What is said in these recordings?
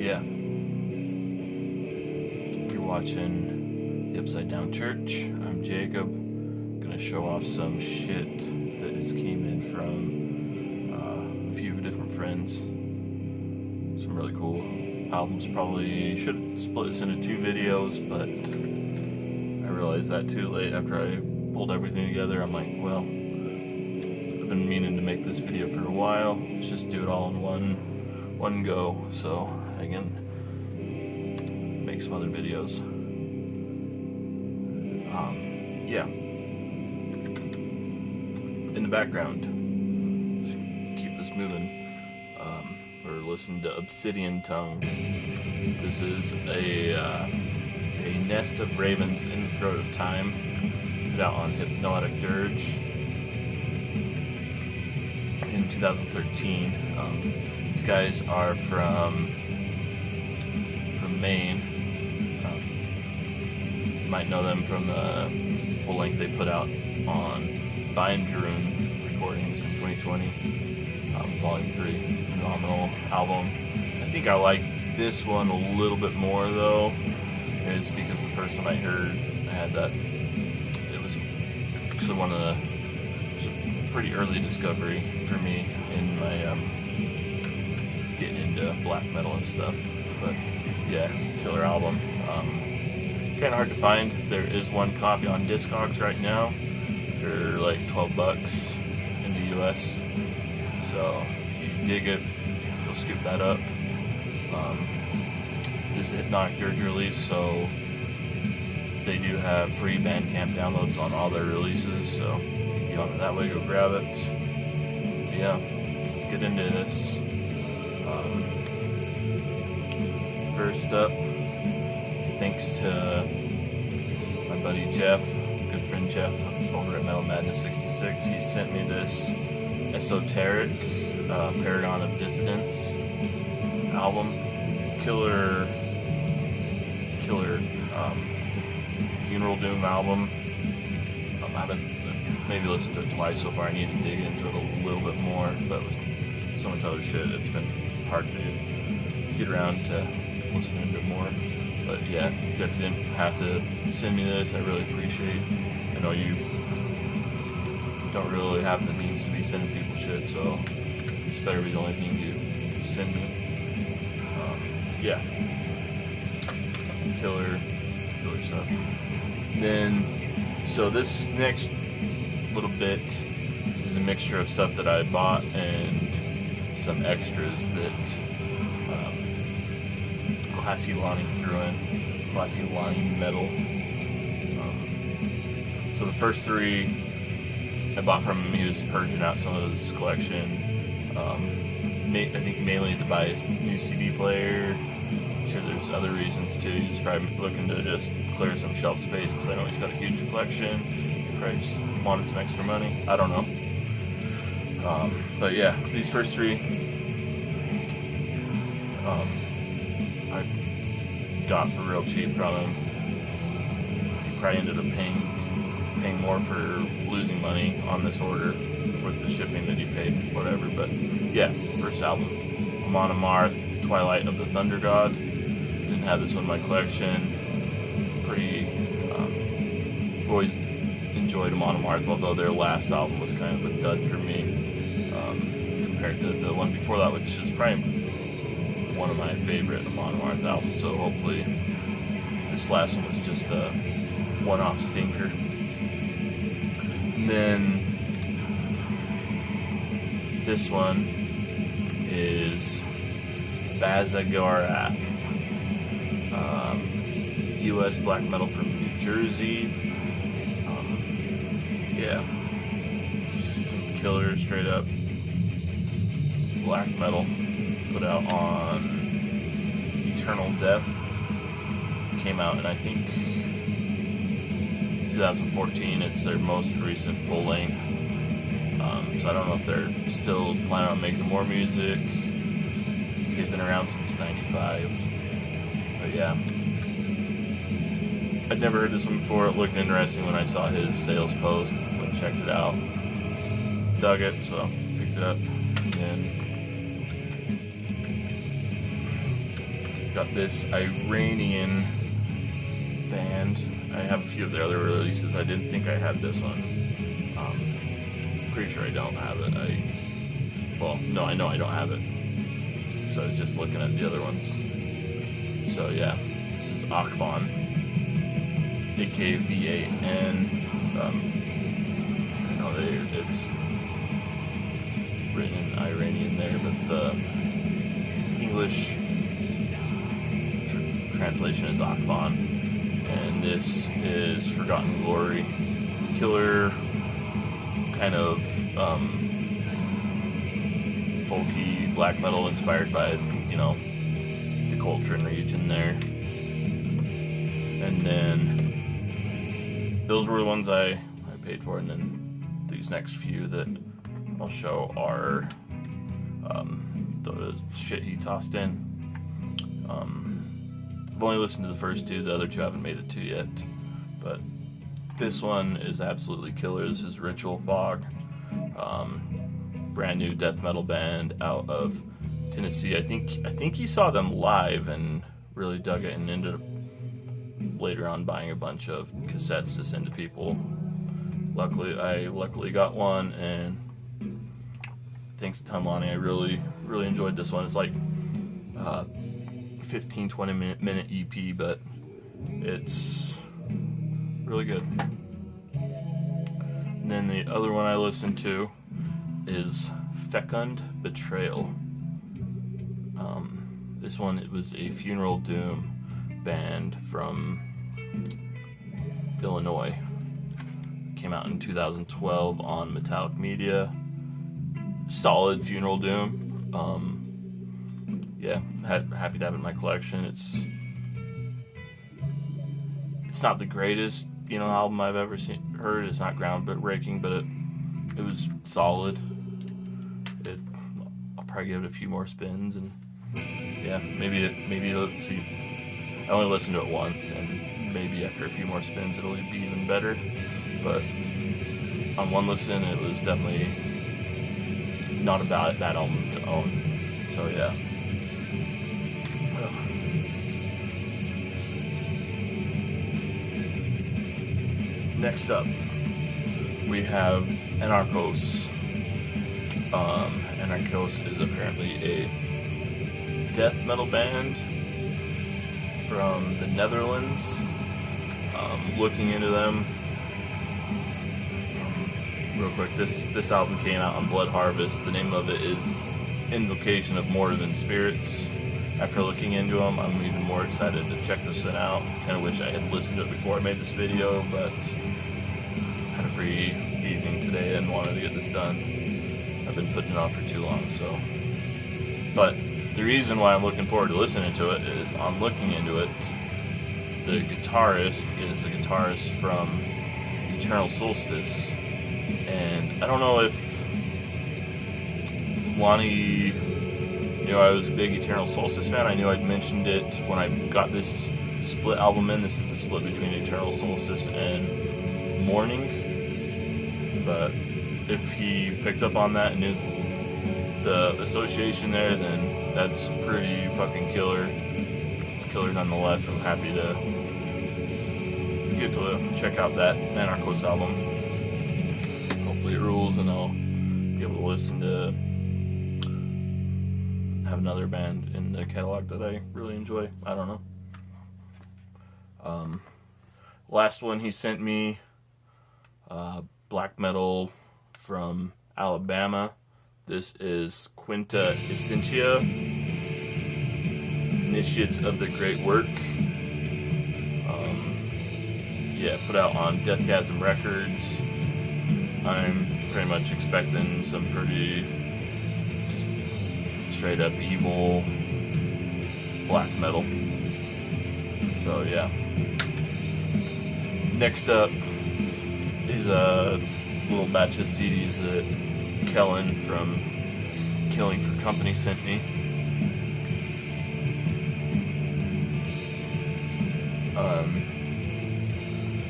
yeah. You're watching The Upside Down Church. I'm Jacob. I'm gonna show off some shit that has came in from a few different friends. Some really cool albums. Probably should split this into 2 videos, but I realized that too late after I pulled everything together. I'm like, well, I've been meaning to make this video for a while. Let's just do it all in one go, so I can make some other videos. Yeah. In the background, just keep this moving. We're listening to Obsidian Tongue. This is a Nest of Ravens in the Throat of Time, put out on Hypnotic Dirge in 2013. These guys are from Maine. You might know them from the full length they put out on Binderoon Recordings in 2020, Volume 3. Phenomenal album. I think I like this one a little bit more though, is because the first time I heard, I had that, it was actually it was a pretty early discovery for me in my getting into black metal and stuff. But yeah, killer album. Kind of hard to find. There is one copy on Discogs right now for like $12 in the US. So if you dig it, go scoop that up. This is a Hypnotic Dirge release, so they do have free Bandcamp downloads on all their releases. So if you want it that way, go grab it. But yeah, let's get into this. First up, thanks to my buddy Jeff, good friend Jeff over at Metal Madness 66. He sent me this Esoteric, Paragon of Dissidence album. Killer Funeral Doom album. I haven't maybe listened to it twice so far. I need to dig into it a little bit more, but with so much other shit, it's been hard to get around to listening to it more. But yeah, Jeff, you didn't have to send me this. I really appreciate it. I know you don't really have the means to be sending people shit, so this better be the only thing you send me. Yeah, killer stuff. Then, so this next little bit is a mixture of stuff that I bought and some extras that Classy Lonnie threw in. Classy Lonnie Metal. So the first 3 I bought from him. He was purging out some of his collection. I think mainly to buy his new CD player. I'm sure there's other reasons too. He's probably looking to just clear some shelf space because I know he's got a huge collection. He probably just wanted some extra money. I don't know. But yeah, these first 3 I got for real cheap from him. He probably ended up paying more for losing money on this order with the shipping that he paid, whatever. But yeah, first album, Monomarth, Twilight of the Thunder God. Didn't have this one in my collection. Pretty, always enjoyed Monomarth, although their last album was kind of a dud for me, compared to the one before that, which is probably one of my favorite Monomarth albums. So hopefully this last one was just a one-off stinker. And then this one is Abazagorath, US black metal from New Jersey. Yeah, some killer straight up black metal, put out on Eternal Death. Came out in I think 2014. It's their most recent full length. So I don't know if they're still planning on making more music. They've been around since '95. But yeah, I'd never heard this one before. It looked interesting when I saw his sales post. Went and checked it out. Dug it, so picked it up. And got this Iranian band. I have a few of their other releases. I didn't think I had this one. Pretty sure I don't have it. Well, no, I know I don't have it. So I was just looking at the other ones. So yeah, this is Akvan, Akvan. It's written in Iranian there, but the English translation is Akvan. And this is Forgotten Glory, killer, kind of folky black metal inspired by, you know, the culture and region there. And then those were the ones I paid for, and then these next few that I'll show are the shit he tossed in. I've only listened to the first two, the other two I haven't made it to yet, but this one is absolutely killer. This is Ritual Fog, brand new death metal band out of Tennessee. I think he saw them live and really dug it, and ended up later on buying a bunch of cassettes to send to people. Luckily got one, and thanks to Lonnie, I really enjoyed this one. It's like 15-20 minute EP, but it's really good. And then the other one I listened to is Fecund Betrayal. This one, it was a Funeral Doom band from Illinois. Came out in 2012 on Metallic Media. Solid Funeral Doom. Yeah, happy to have it in my collection. It's not the greatest, you know, album I've ever heard. It's not groundbreaking, but it was solid. I'll probably give it a few more spins, and yeah, maybe let's see. I only listened to it once, and maybe after a few more spins it'll be even better. But on one listen, it was definitely not a bad album to own. So yeah. Next up, we have Anarchist. Anarchist is apparently a death metal band from the Netherlands. Looking into them real quick, this album came out on Blood Harvest. The name of it is Invocation of More Than Spirits. After looking into them, I'm even more excited to check this one out. Kind of wish I had listened to it before I made this video, but had a free evening today and wanted to get this done. I've been putting it off for too long, so. But the reason why I'm looking forward to listening to it is on looking into it, the guitarist is a guitarist from Eternal Solstice. And I don't know if Lonnie knew I was a big Eternal Solstice fan. I knew I'd mentioned it when I got this split album in. This is a split between Eternal Solstice and Mourning. But if he picked up on that and knew the association there, then that's pretty fucking killer. It's killer nonetheless. I'm happy to get to check out that Anarchist album. Hopefully it rules, and I'll be able to listen to have another band in the catalog that I really enjoy. I don't know. Last one he sent me, black metal from Alabama. This is Quinta Essentia, Initiates of the Great Work. Yeah, put out on Deathgasm Records. I'm pretty much expecting some pretty just straight up evil black metal. So yeah. Next up is a little batch of CDs that Kellen from Killing for Company sent me.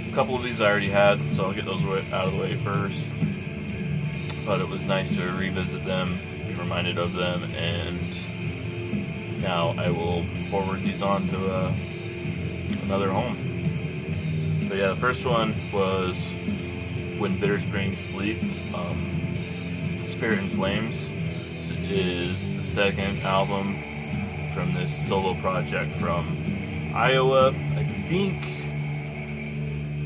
A couple of these I already had, so I'll get those out of the way first. But it was nice to revisit them, be reminded of them, and now I will forward these on to another home. But yeah, the first one was When Bitter Springs Sleep. Spirit in Flames is the second album from this solo project from Iowa.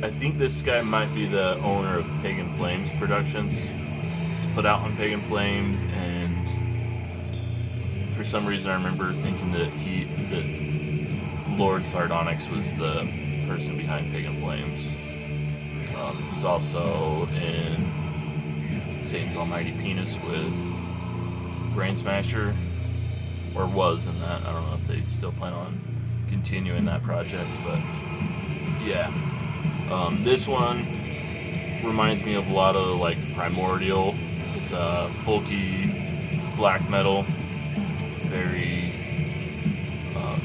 I think this guy might be the owner of Pagan Flames Productions. It's put out on Pagan Flames, and for some reason I remember thinking that Lord Sardonyx was the person behind Pagan Flames. He's also in Satan's Almighty Penis with Brain Smasher, or was in that. I don't know if they still plan on continuing that project, but yeah. This one reminds me of a lot of like Primordial. It's a folky black metal, very I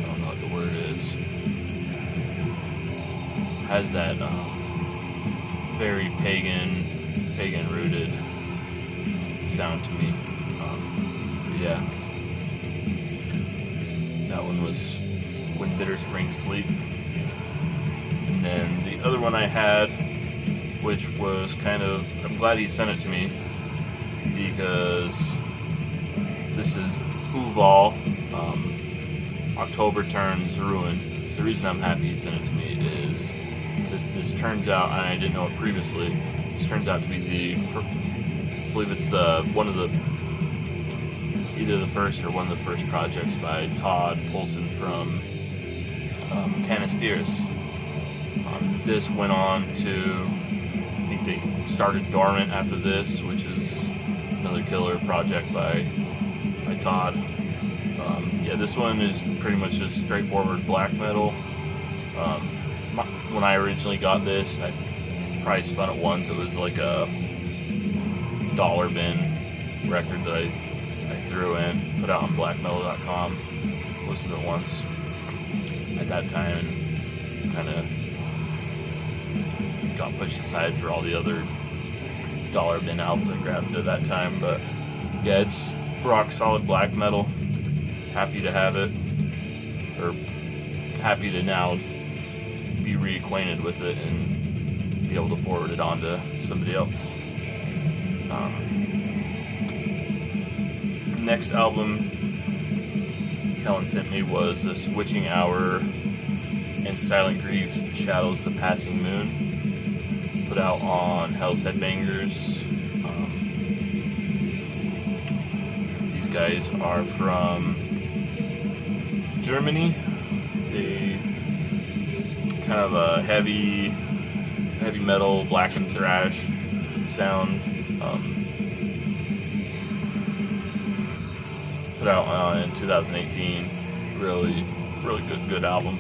don't know what the word is. Has that very pagan rooted sound to me. Yeah, that one was When Bitter Springs Sleep. And then the other one I had, which was I'm glad he sent it to me, because this is Uvall, October Turns Ruin. So the reason I'm happy he sent it to me is that this turns out, and I didn't know it previously, this turns out to be I believe it's either the first or one of the first projects by Todd Poulsen from Canisteris. This went on to, I think they started Dormant after this, which is another killer project by Todd. Yeah, this one is pretty much just straightforward black metal. When I originally got this, I probably spun it once. It was like a dollar bin record that I threw in, put out on blackmetal.com, listened to it once at that time, and kind of got pushed aside for all the other dollar bin albums I grabbed at that time. But yeah, it's rock solid black metal. Happy to have it, or happy to now be reacquainted with it and be able to forward it on to somebody else. Next album Kellen sent me was This Witching Hour and Silent Grief's Shadows the Passing Moon, put out on Hell's Headbangers. These guys are from Germany. They kind of a heavy metal, black and thrash sound. Put out in 2018. Really good album.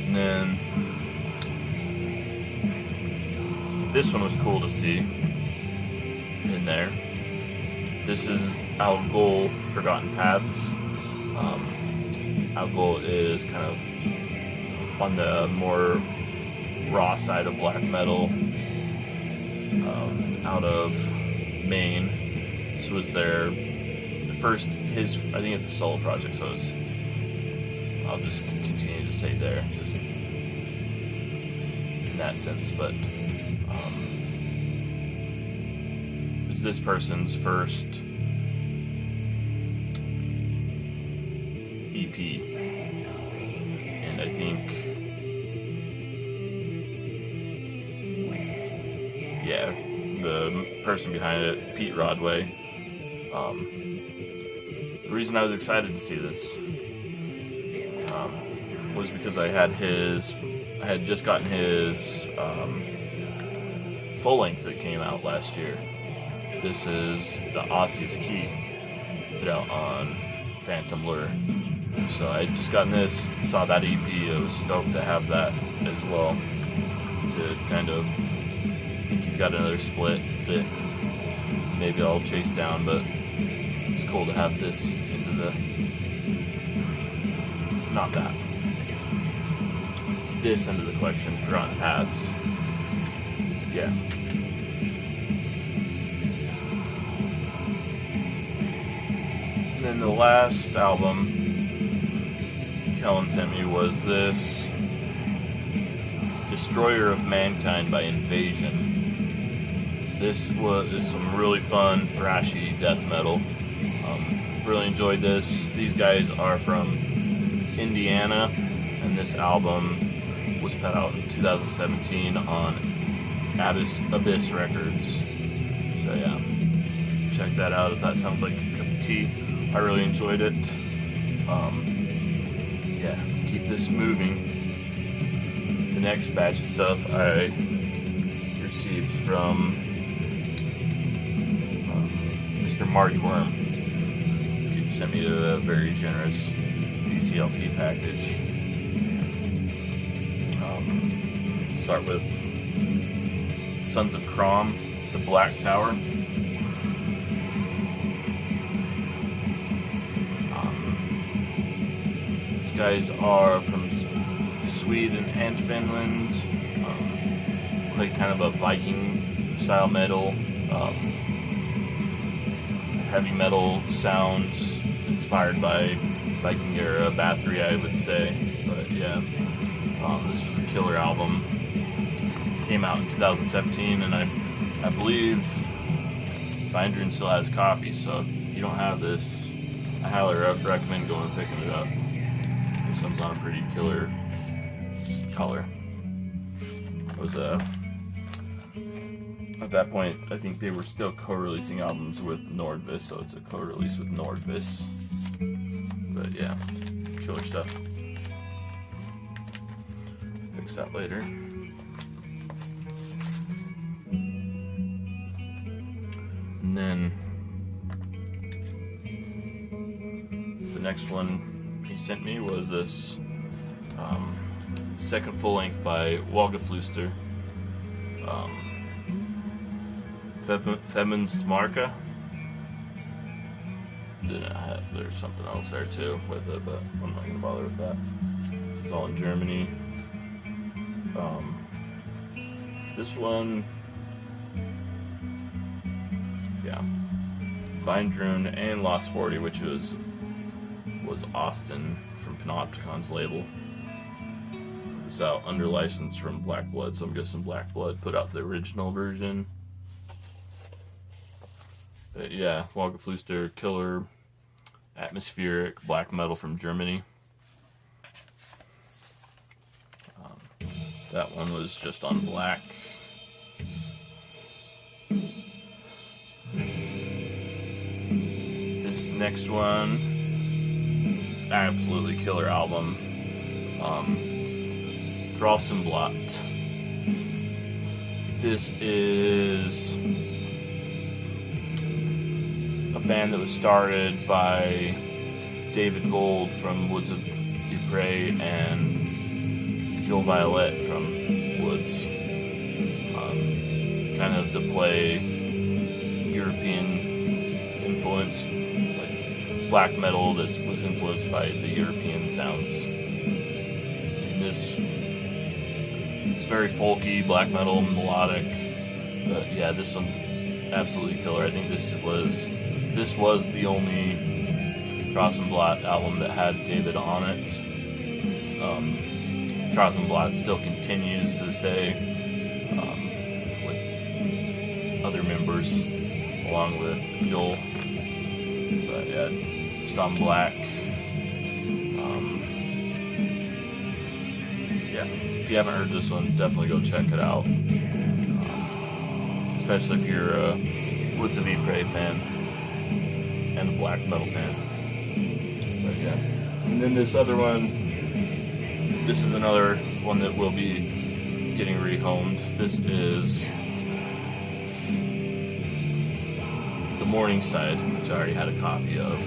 And then this one was cool to see in there. This is Alghol, Forgotten Paths. Alghol is kind of on the more raw side of black metal, out of Maine. This was their first, I think it's a solo project, so I'll just continue to say there, just in that sense, but it's this person's first EP, and I think, yeah, the person behind it, Pete Rodway. The reason I was excited to see this was because I had just gotten his full length that came out last year. This is the Osseous Key, put out on Phantom Lure. So I had just gotten this, saw that EP, I was stoked to have that as well. To kind of, I think he's got another split that maybe I'll chase down, but it's cool to have this into the, not that, this into the collection, Forgotten Paths. Yeah. then the last album Kellen sent me was this Destroyer of Mankind by Invasion. This is some really fun, thrashy death metal. Really enjoyed this. These guys are from Indiana, and this album was put out in 2017 on Abyss Records. So yeah, check that out if that sounds like a cup of tea. I really enjoyed it. Yeah, keep this moving. The next batch of stuff I received from Mr. Marty Worm. He sent me a very generous VCLT package. Start with Sons of Crom, The Black Tower. These guys are from Sweden and Finland. Play kind of a Viking style metal, heavy metal sounds inspired by Viking era Bathory, I would say. But yeah, this was a killer album. Came out in 2017, and I believe Bindrun still has copies. So if you don't have this, I highly recommend going and picking it up. This one's on a pretty killer color. It was at that point, I think they were still co-releasing albums with Nordvis, so it's a co-release with Nordvis. But yeah, killer stuff. Fix that later. And then the next one he sent me was this second full length by Waldgefluster, Feminstmarka. There's something else there too with it, but I'm not going to bother with that. It's all in Germany. This one, yeah, Bindrun and Lost 40, which was Austin from Panopticon's label. It's out under license from Black Blood, so I'm guessing Black Blood put out the original version. But yeah, Waldgefluster, killer, atmospheric black metal from Germany. That one was just on black. This next one, absolutely killer album. Thrawsunblat. This is a band that was started by David Gold from Woods of Ypres and Joel Violet from Woods. Kind of to play European influenced, like black metal that was influenced by the European sounds. And this, it's very folky, black metal, melodic. But yeah, this one's absolutely killer. I think this was the only Thrawsunblat album that had David on it. Thrawsunblat still continues to this day with other members along with Joel. But yeah, it's on black. Yeah, if you haven't heard this one, definitely go check it out. Especially if you're a Woods of Ypres fan and a black metal fan. But yeah. And then this other one, this is another one that will be getting rehomed. This is the Morningside, which I already had a copy of.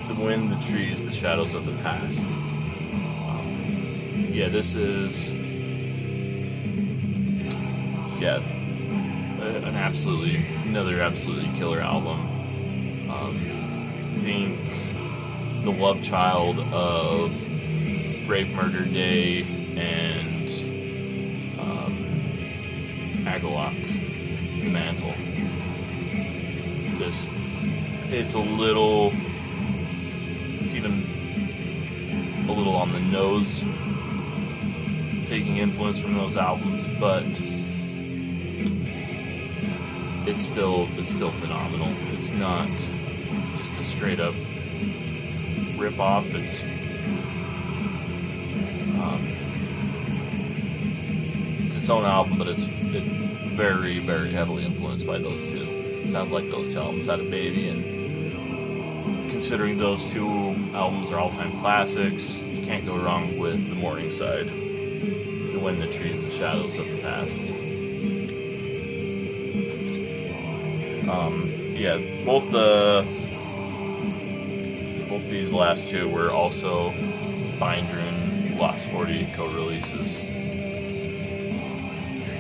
The Wind, the Trees, the Shadows of the Past. Yeah, this is another absolutely killer album. I think the love child of Brave Murder Day and Agalock Mantle. This it's even a little on the nose, taking influence from those albums, but it's still phenomenal. It's not just a straight up rip off. It's its own album, but it's very, very heavily influenced by those two. Sounds like those two albums had a baby, and considering those two albums are all-time classics, you can't go wrong with the Morningside, The Wind, the Trees, the Shadows of the Past. Yeah, both these last two were also Binder and Lost 40 co-releases.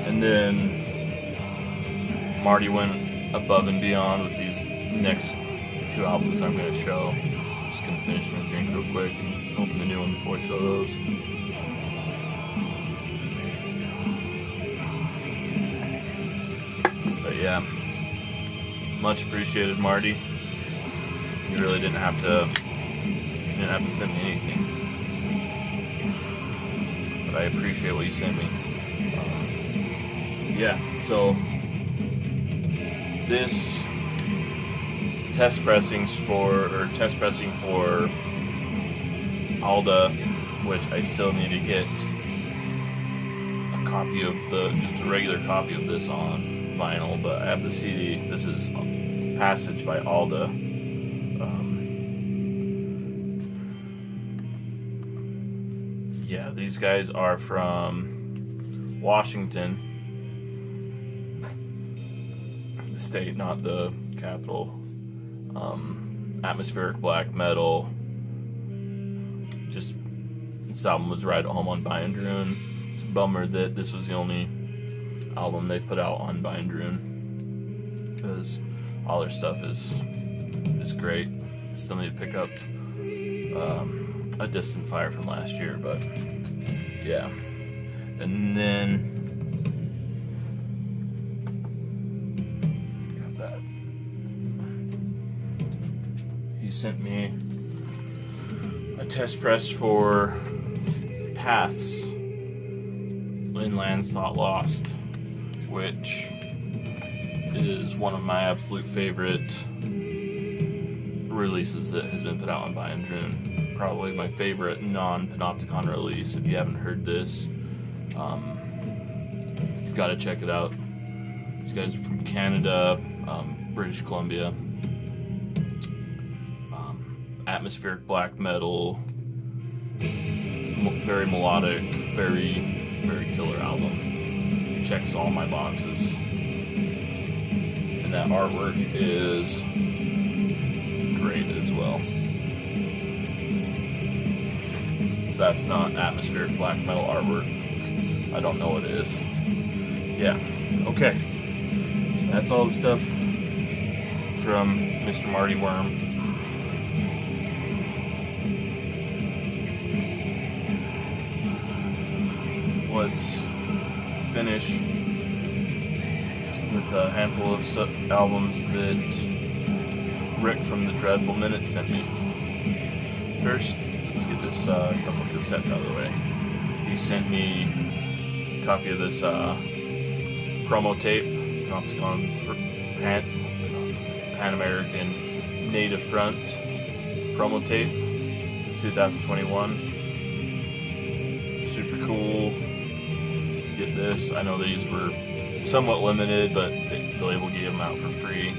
And then Marty went above and beyond with these next two albums I'm going to show. I'm just going to finish my drink real quick and open the new one before I show those. But yeah, much appreciated, Marty. You really didn't have to send me anything, but I appreciate what you sent me. Yeah, so this test pressing for Alda, which I still need to get a copy of just a regular copy of this on vinyl, but I have the CD. This is Passage by Alda. Yeah, these guys are from Washington, the state, not the capital. Atmospheric black metal. Just this album was right at home on Bindrune. It's a bummer that this was the only album they put out on Bindrune, because all their stuff is great. Still need to pick up A Distant Fire from last year, but yeah. And then got that. He sent me a test press for Paths in Lands Thought Lost, which is one of my absolute favorite releases that has been put out on Bindrune. Probably my favorite non-Panopticon release. If you haven't heard this, you've got to check it out. These guys are from Canada, British Columbia. Atmospheric black metal, very melodic, very, very killer album. Checks all my boxes. And that artwork is great as well. If that's not atmospheric black metal artwork, I don't know what it is. Yeah, okay. So that's all the stuff from Mr. Marty Worm. Let's finish with a handful of albums that Rick from the Dreadful Minute sent me. First, let's get this couple of cassettes out of the way. He sent me a copy of this promo tape, Panopticon Pan American Native Front promo tape, 2021. Super cool. Get this. I know these were somewhat limited, but the label gave them out for free.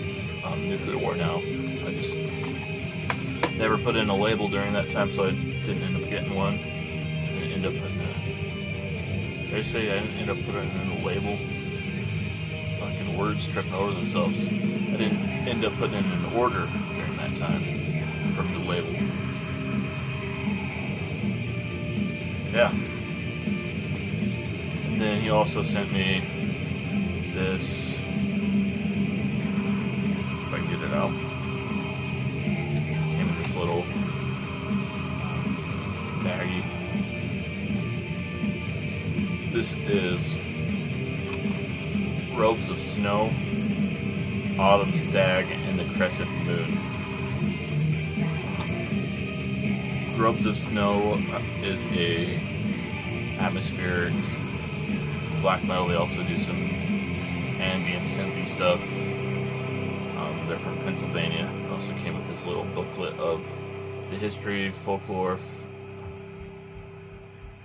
Nuclear War Now. I just never put in a label during that time, so I didn't end up getting one. I didn't end up putting they say I didn't end up putting in a label. Fucking words tripping over themselves. I didn't end up putting in an order during that time from the label. Yeah. And then he also sent me this, if I can get it out, came in this little baggie. This is Robes of Snow, Autumn Stag, and the Crescent Moon. Grubs of Snow is a atmospheric black metal. They also do some ambient synthy stuff. They're from Pennsylvania. It also came with this little booklet of the history, folklore,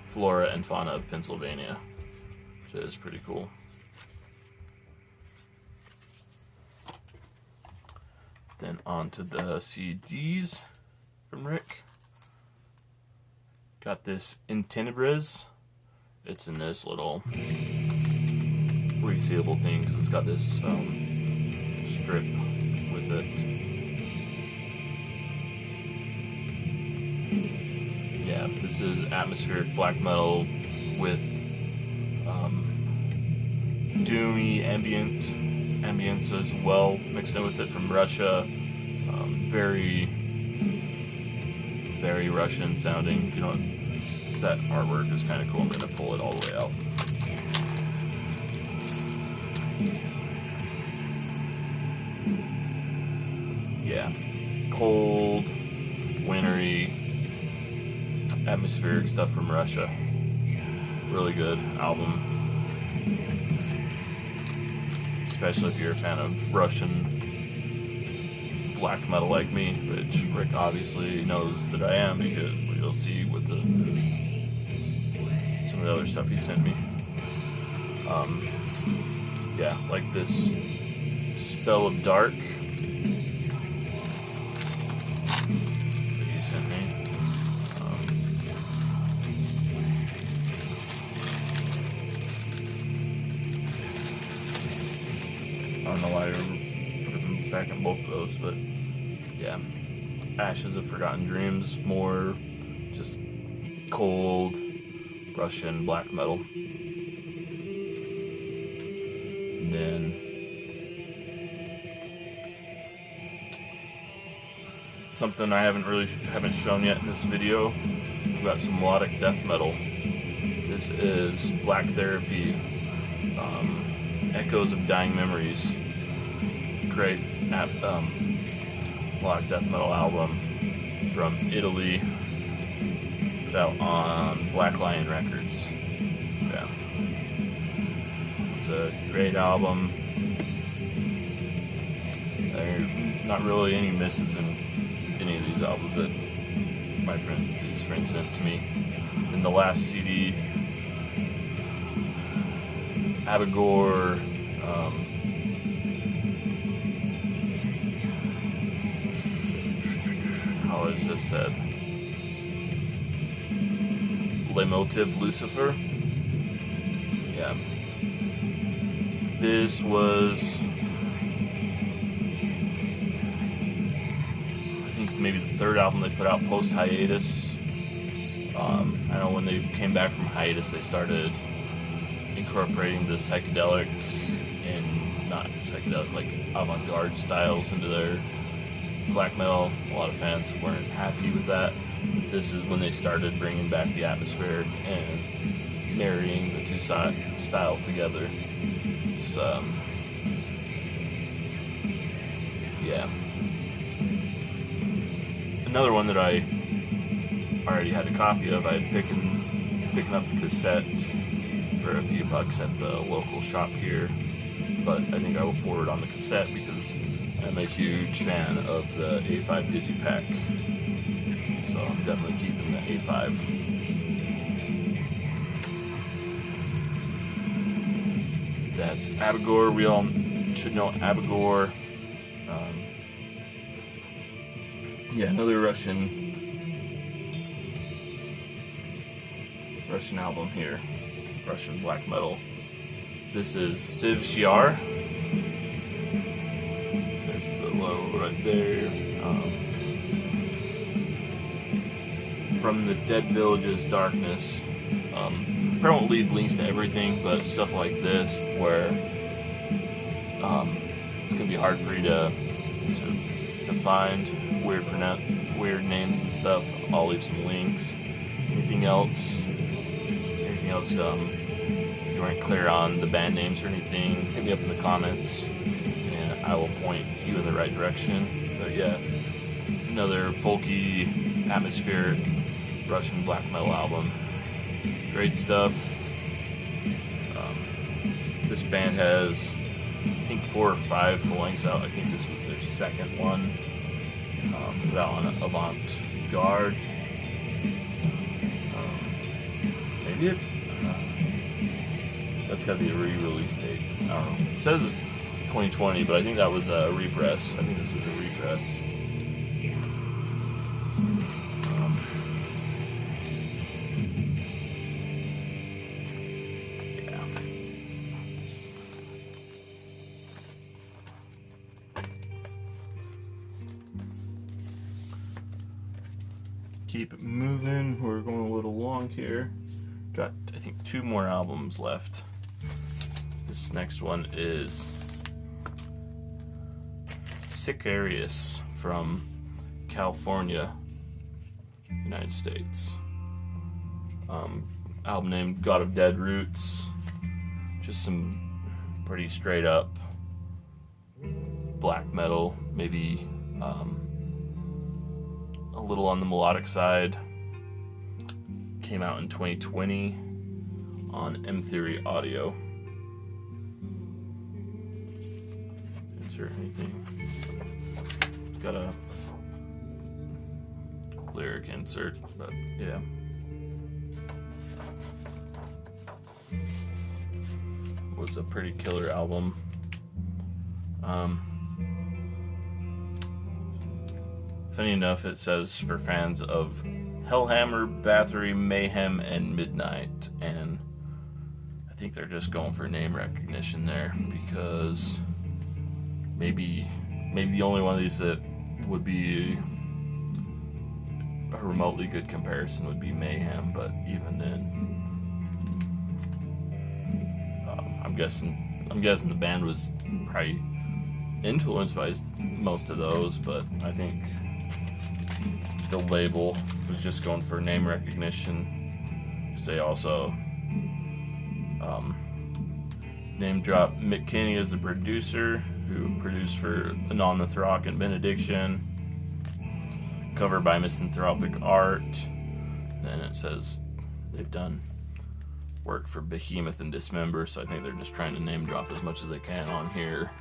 flora, and fauna of Pennsylvania, which is pretty cool. Then on to the CDs from Rick. Got this in Tenebriz. It's in this little resealable thing because it's got this strip with it. Yeah, this is atmospheric black metal with doomy ambience as well, mixed in with it from Russia. Very Russian sounding. You know, that artwork is kind of cool. I'm going to pull it all the way out. Yeah, cold, wintry, atmospheric stuff from Russia. Really good album. Especially if you're a fan of Russian black metal like me, which Rick obviously knows that I am, because you'll see with some of the other stuff he sent me. Yeah, like this Spell of Dark that he sent me. I don't know why I put them back in both of those, but yeah. Ashes of Forgotten Dreams, more just cold Russian black metal. And then something I haven't shown yet in this video. We've got some melodic death metal. This is Black Therapy, Echoes of Dying Memories. Great melodic death metal album from Italy, put out on Black Lion Records. Yeah, it's a great album. There are not really any misses in any of these albums that his friend sent to me. In the last CD, Abazagorath, how is this said? Lemotive Lucifer. Yeah. This was, I think, maybe the third album they put out post hiatus. I know when they came back from hiatus, they started incorporating the psychedelic and not psychedelic, like avant-garde styles into their black metal. A lot of fans weren't happy with that. This is when they started bringing back the atmospheric and marrying the two styles together. It's, yeah. Another one that I already had a copy of, I had picking up the cassette for a few bucks at the local shop here, but I think I will forward on the cassette because I'm a huge fan of the A5 Digipack, so I'm definitely keeping the A5. That's Abazagorath. We all should know Abazagorath. Yeah, another Russian album here. Russian black metal. This is Sivyj Yar. There's the logo right there. From the Dead Village's Darkness. I won't leave links to everything, but stuff like this, where it's gonna be hard for you to find weird names and stuff. I'll leave some links. Anything else you weren't clear on the band names or anything, hit me up in the comments and I will point you in the right direction. But yeah, another folky, atmospheric Russian black metal album. Great stuff. This band has, I think, 4 or 5 full lengths out. I think this was their second one. Put out on Avant-Garde. Maybe it. That's got to be a re-release date. I don't know. It says 2020, but I think that was a repress. I think this is a repress. Keep it moving. We're going a little long here. Got, I think, 2 more albums left. This next one is Sicarius from California, United States. Album named God of Dead Roots. Just some pretty straight up black metal, maybe a little on the melodic side. Came out in 2020 on M Theory Audio. Insert anything. Got a lyric insert, but yeah. Was a pretty killer album. Funny enough, it says for fans of Hellhammer, Bathory, Mayhem, and Midnight, and I think they're just going for name recognition there, because maybe the only one of these that would be a remotely good comparison would be Mayhem, but even then, I'm guessing the band was probably influenced by most of those, but I think the label was just going for name recognition. They also name drop Mick Kinney as the producer, who produced for Anon the Throck and Benediction. Cover by Misanthropic Art. Then it says they've done work for Behemoth and Dismember, so I think they're just trying to name drop as much as they can on here.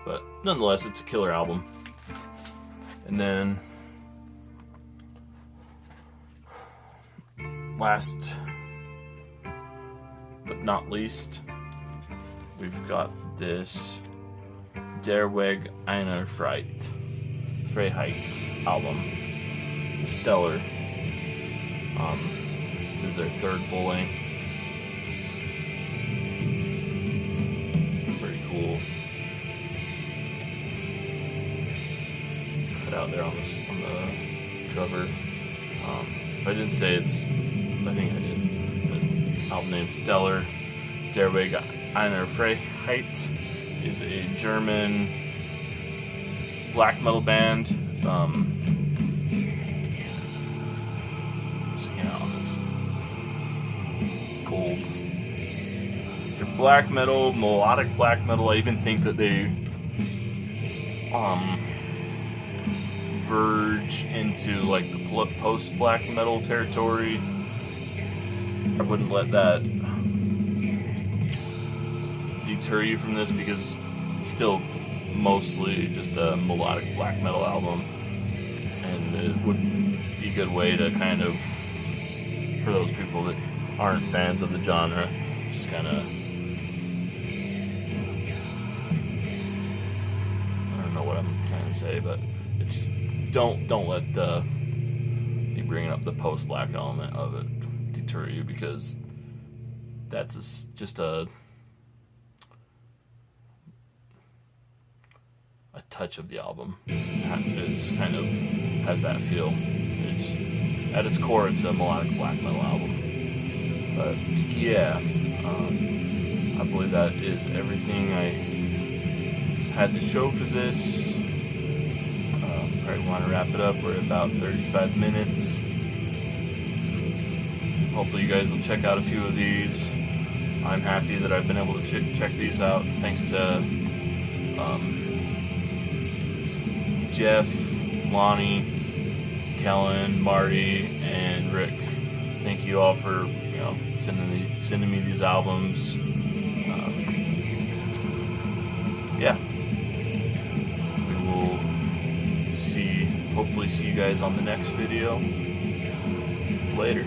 But nonetheless, it's a killer album. And then last but not least, we've got this Der Weg einer Freiheit album. Stellar. This is their 3rd full length. Pretty cool. Cut out there on the cover. If I didn't say it's, I think I did. But album name Stellar. Der Weg einer Freiheit is a German black metal band. Singing out on this gold. They're black metal, melodic black metal. I even think that they verge into like the post black metal territory. I wouldn't let that deter you from this, because it's still mostly just a melodic black metal album, and it would be a good way to kind of, for those people that aren't fans of the genre, just kind of, I don't know what I'm trying to say, but it's don't let me bringing up the post black element of it deter you, because that's just a touch of the album. It kind of has that feel. It's, at its core, it's a melodic black metal album. But yeah, I believe that is everything I had to show for this. Probably want to wrap it up. We're at about 35 minutes. Hopefully you guys will check out a few of these. I'm happy that I've been able to check these out, thanks to Jeff, Lonnie, Kellen, Marty, and Rick. thank you all for, you know, sending me these albums. Yeah, we will hopefully see you guys on the next video. Later.